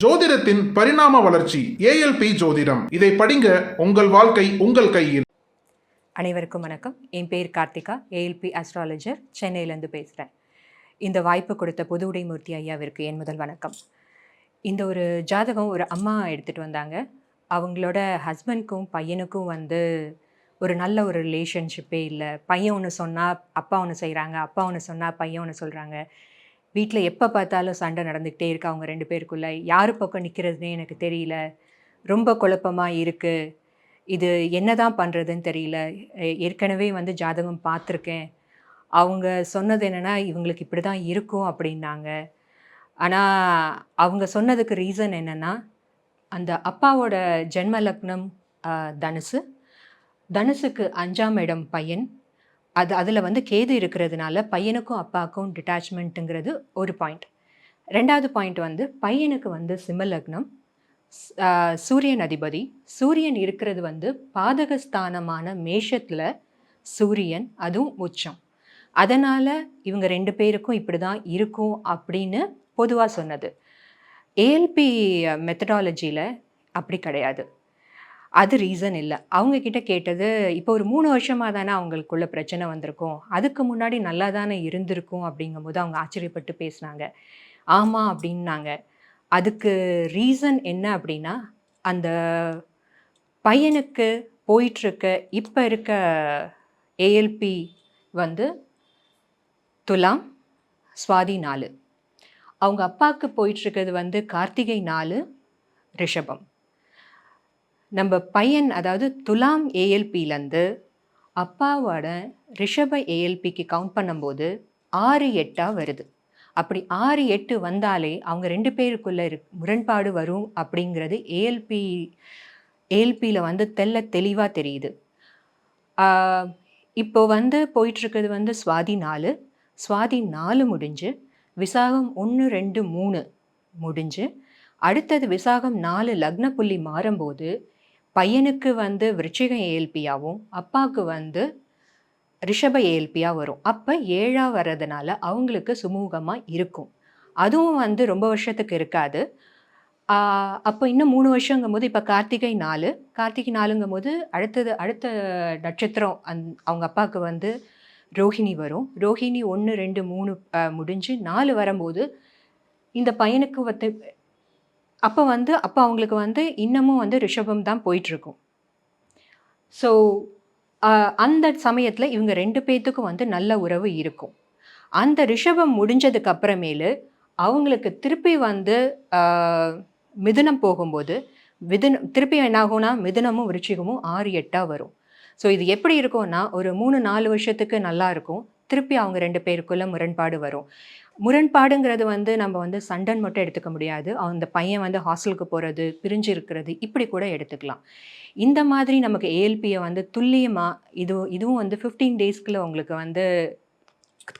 ஜோதிடத்தின் பரிணாம வளர்ச்சி ஏஎல்பி ஜோதிடம். இதை படிங்க, உங்கள் வாழ்க்கை உங்கள் கையில். அனைவருக்கும் வணக்கம். என் பேர் கார்த்திகா, ஏஎல்பி அஸ்ட்ராலஜர், சென்னையிலேருந்து பேசுகிறேன். இந்த வாய்ப்பு கொடுத்த புதுவுடைமூர்த்தி ஐயாவிற்கு என் முதல் வணக்கம். இந்த ஒரு ஜாதகம் ஒரு அம்மா எடுத்துகிட்டு வந்தாங்க. அவங்களோட ஹஸ்பண்ட்க்கும் பையனுக்கும் ஒரு நல்ல ஒரு ரிலேஷன்ஷிப்பே இல்லை. பையன் ஒன்று சொன்னால் அப்பா ஒன்று செய்கிறாங்க, அப்பா ஒன்று சொன்னால் பையன் ஒன்று சொல்கிறாங்க. வீட்டில் எப்போ பார்த்தாலும் சண்டை நடந்துக்கிட்டே இருக்கு அவங்க ரெண்டு பேருக்குள்ளே. யார் பக்கம் நிற்கிறதுனே எனக்கு தெரியல, ரொம்ப குழப்பமாக இருக்குது, இது என்ன தான் பண்ணுறதுன்னு தெரியல. ஏற்கனவே ஜாதகம் பார்த்துருக்கேன். அவங்க சொன்னது என்னென்னா இவங்களுக்கு இப்படி தான் இருக்கும் அப்படின்னாங்க. ஆனால் அவங்க சொன்னதுக்கு ரீசன் என்னென்னா, அந்த அப்பாவோட ஜென்ம லக்னம் தனுசு, தனுசுக்கு 5ஆம் இடம் பையன். அதில் கேது இருக்கிறதுனால பையனுக்கும் அப்பாவுக்கும் டிட்டாச்மெண்ட்டுங்கிறது ஒரு பாயிண்ட். ரெண்டாவது பாயிண்ட் பையனுக்கு சிம்ம லக்னம், சூரியன் அதிபதி. சூரியன் இருக்கிறது பாதகஸ்தானமான மேஷத்தில் சூரியன், அதுவும் உச்சம். அதனால் இவங்க ரெண்டு பேருக்கும் இப்படி தான் இருக்கும் அப்படின்னு பொதுவாக சொன்னது. ஏஎல்பி மெத்தடாலஜியில் அப்படி கிடையாது. அது ரீசன் இல்லை. அவங்கக்கிட்ட கேட்டது, இப்போ ஒரு 3 வருஷமாக தானே அவங்களுக்குள்ள பிரச்சனை வந்திருக்கும், அதுக்கு முன்னாடி நல்லா தானே இருந்திருக்கும் அப்படிங்கும்போது அவங்க ஆச்சரியப்பட்டு பேசினாங்க. ஆமாம் அப்படின்னாங்க. அதுக்கு ரீசன் என்ன அப்படின்னா, அந்த பையனுக்கு போயிட்டுருக்க இப்போ இருக்க ஏஎல்பி துலாம் சுவாதி 4, அவங்க அப்பாவுக்கு போயிட்டுருக்கிறது கார்த்திகை 4 ரிஷபம். நம்ம பையன் அதாவது துலாம் ஏஎல்பிலேருந்து அப்பாவோட ரிஷப ஏஎல்பிக்கு கவுண்ட் பண்ணும்போது 6-8 வருது. அப்படி 6-8 வந்தாலே அவங்க ரெண்டு பேருக்குள்ளே முரண்பாடு வரும் அப்படிங்கிறது ஏஎல்பியில் தெளிவாக தெரியுது. இப்போ போயிட்டுருக்கிறது சுவாதி 4, சுவாதி 4 முடிஞ்சு விசாகம் 1, 2, 3 முடிஞ்சு அடுத்தது விசாகம் 4 லக்ன புள்ளி மாறும்போது பையனுக்கு விருச்சிக ஏஎல்பியாகவும் அப்பாவுக்கு ரிஷப ஏஎல்பியாக வரும். அப்போ 7 வர்றதுனால அவங்களுக்கு சுமூகமாக இருக்கும். அதுவும் ரொம்ப வருஷத்துக்கு இருக்காது. அப்போ இன்னும் 3 வருஷங்கும் போது இப்போ கார்த்திகை 4ங்கும் போது அடுத்த நட்சத்திரம் அவங்க அப்பாவுக்கு ரோஹிணி வரும். ரோஹிணி 1, 2, 3 முடிஞ்சு 4 வரும்போது இந்த பையனுக்கு அப்போ அப்போ அவங்களுக்கு இன்னமும் ரிஷபம் தான் போயிட்டுருக்கும். ஸோ அந்த சமயத்தில் இவங்க ரெண்டு பேர்த்துக்கும் நல்ல உறவு இருக்கும். அந்த ரிஷபம் முடிஞ்சதுக்கு அப்புறமேலு அவங்களுக்கு திருப்பி மிதுனம் போகும்போது திருப்பி என்னாகும்னா மிதுனமும் விருச்சிகமும் 6-8 வரும். ஸோ இது எப்படி இருக்கும்னா, ஒரு 3-4 வருஷத்துக்கு நல்லா இருக்கும். திருப்பி அவங்க ரெண்டு பேருக்குள்ளே முரண்பாடு வரும். முரண்பாடுங்கிறது நம்ம சண்டைன்னு மட்டும் எடுத்துக்க முடியாது. அந்த பையன் ஹாஸ்டலுக்கு போகிறது, பிரிஞ்சு இருக்கிறது, இப்படி கூட எடுத்துக்கலாம். இந்த மாதிரி நமக்கு ஏஎல்பியை துல்லியமாக இதுவும் 15 டேஸ்க்குள்ள உங்களுக்கு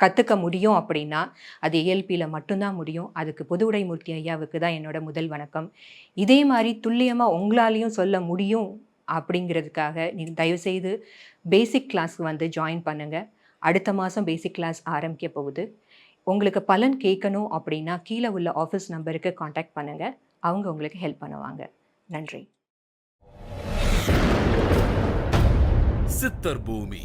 கற்றுக்க முடியும் அப்படின்னா அது ஏஎல்பியில் மட்டும்தான் முடியும். அதுக்கு புதுவுடைமூர்த்தி ஐயாவுக்கு தான் என்னோட முதல் வணக்கம். இதே மாதிரி துல்லியமாக உங்களாலையும் சொல்ல முடியும் அப்படிங்கிறதுக்காக நீங்கள் தயவுசெய்து பேசிக் கிளாஸ்க்கு ஜாயின் பண்ணுங்கள். அடுத்த மாதம் பேசிக் கிளாஸ் ஆரம்பிக்க போகுது. உங்களுக்கு பலன் கேட்கணும் அப்படின்னா கீழே உள்ள ஆஃபீஸ் நம்பருக்கு காண்டாக்ட் பண்ணுங்கள். அவங்க உங்களுக்கு ஹெல்ப் பண்ணுவாங்க. நன்றி. சித்தர் பூமி.